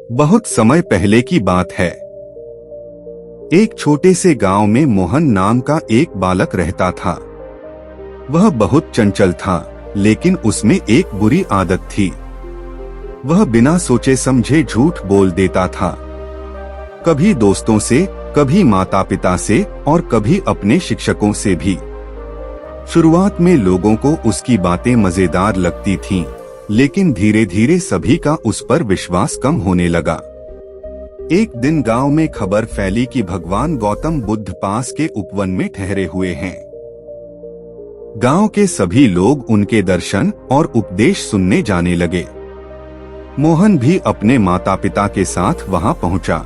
बहुत समय पहले की बात है। एक छोटे से गांव में मोहन नाम का एक बालक रहता था। वह बहुत चंचल था, लेकिन उसमें एक बुरी आदत थी। वह बिना सोचे समझे झूठ बोल देता था, कभी दोस्तों से, कभी माता पिता से और कभी अपने शिक्षकों से भी। शुरुआत में लोगों को उसकी बातें मजेदार लगती थीं, लेकिन धीरे धीरे सभी का उस पर विश्वास कम होने लगा। एक दिन गांव में खबर फैली कि भगवान गौतम बुद्ध पास के उपवन में ठहरे हुए हैं। गांव के सभी लोग उनके दर्शन और उपदेश सुनने जाने लगे। मोहन भी अपने माता पिता के साथ वहां पहुंचा।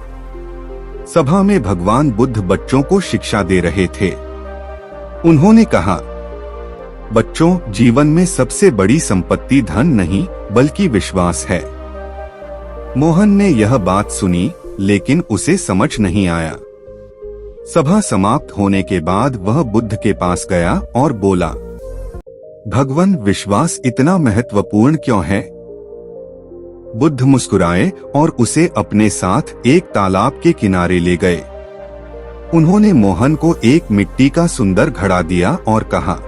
सभा में भगवान बुद्ध बच्चों को शिक्षा दे रहे थे। उन्होंने कहा, बच्चों, जीवन में सबसे बड़ी संपत्ति धन नहीं बल्कि विश्वास है। मोहन ने यह बात सुनी, लेकिन उसे समझ नहीं आया। सभा समाप्त होने के बाद वह बुद्ध के पास गया और बोला, भगवान, विश्वास इतना महत्वपूर्ण क्यों है? बुद्ध मुस्कुराए और उसे अपने साथ एक तालाब के किनारे ले गए। उन्होंने मोहन को एक मिट्टी का सुंदर घड़ा दिया और कहा,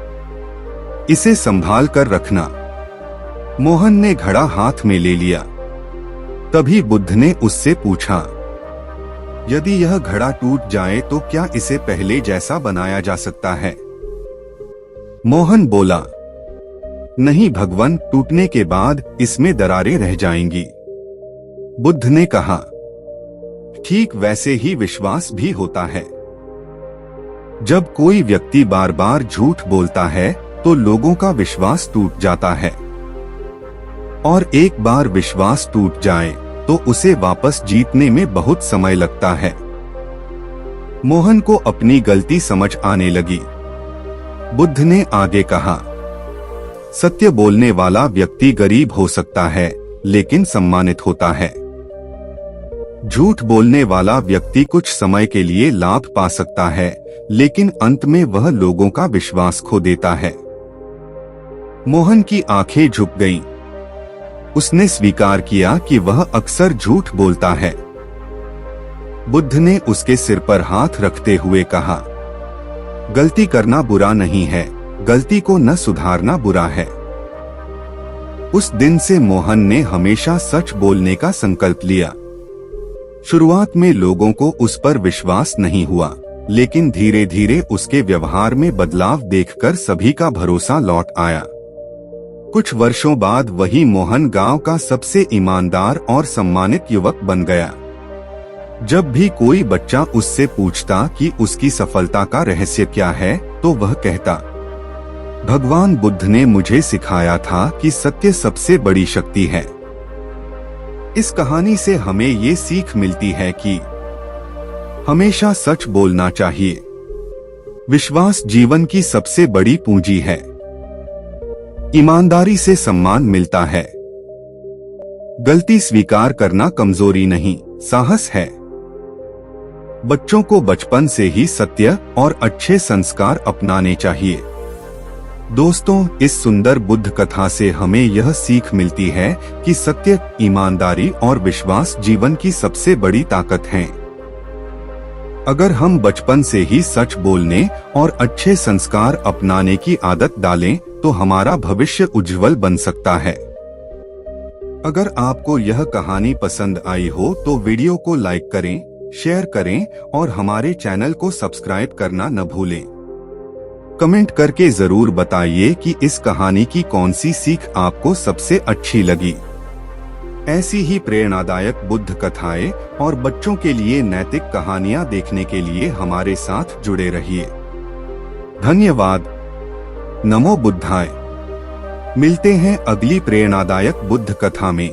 इसे संभाल कर रखना। मोहन ने घड़ा हाथ में ले लिया। तभी बुद्ध ने उससे पूछा, यदि यह घड़ा टूट जाए तो क्या इसे पहले जैसा बनाया जा सकता है? मोहन बोला, नहीं भगवान, टूटने के बाद इसमें दरारें रह जाएंगी। बुद्ध ने कहा, ठीक वैसे ही विश्वास भी होता है। जब कोई व्यक्ति बार बार झूठ बोलता है तो लोगों का विश्वास टूट जाता है, और एक बार विश्वास टूट जाए तो उसे वापस जीतने में बहुत समय लगता है। मोहन को अपनी गलती समझ आने लगी। बुद्ध ने आगे कहा, सत्य बोलने वाला व्यक्ति गरीब हो सकता है, लेकिन सम्मानित होता है। झूठ बोलने वाला व्यक्ति कुछ समय के लिए लाभ पा सकता है, लेकिन अंत में वह लोगों का विश्वास खो देता है। मोहन की आंखें झुक गईं। उसने स्वीकार किया कि वह अक्सर झूठ बोलता है। बुद्ध ने उसके सिर पर हाथ रखते हुए कहा, गलती करना बुरा नहीं है, गलती को न सुधारना बुरा है। उस दिन से मोहन ने हमेशा सच बोलने का संकल्प लिया। शुरुआत में लोगों को उस पर विश्वास नहीं हुआ, लेकिन धीरे धीरे उसके व्यवहार में बदलाव देखकर सभी का भरोसा लौट आया। कुछ वर्षों बाद वही मोहन गांव का सबसे ईमानदार और सम्मानित युवक बन गया। जब भी कोई बच्चा उससे पूछता कि उसकी सफलता का रहस्य क्या है, तो वह कहता, भगवान बुद्ध ने मुझे सिखाया था कि सत्य सबसे बड़ी शक्ति है। इस कहानी से हमें ये सीख मिलती है कि हमेशा सच बोलना चाहिए। विश्वास जीवन की सबसे बड़ी पूंजी है। ईमानदारी से सम्मान मिलता है। गलती स्वीकार करना कमजोरी नहीं, साहस है। बच्चों को बचपन से ही सत्य और अच्छे संस्कार अपनाने चाहिए। दोस्तों, इस सुंदर बुद्ध कथा से हमें यह सीख मिलती है कि सत्य, ईमानदारी और विश्वास जीवन की सबसे बड़ी ताकत हैं। अगर हम बचपन से ही सच बोलने और अच्छे संस्कार अपनाने की आदत डालें, तो हमारा भविष्य उज्जवल बन सकता है। अगर आपको यह कहानी पसंद आई हो तो वीडियो को लाइक करें, शेयर करें और हमारे चैनल को सब्सक्राइब करना न भूलें। कमेंट करके जरूर बताइए कि इस कहानी की कौन सी सीख आपको सबसे अच्छी लगी। ऐसी ही प्रेरणादायक बुद्ध कथाएं और बच्चों के लिए नैतिक कहानियां देखने के लिए हमारे साथ जुड़े रहिए। धन्यवाद। नमो बुद्धाय। मिलते हैं अगली प्रेरणादायक बुद्ध कथा में।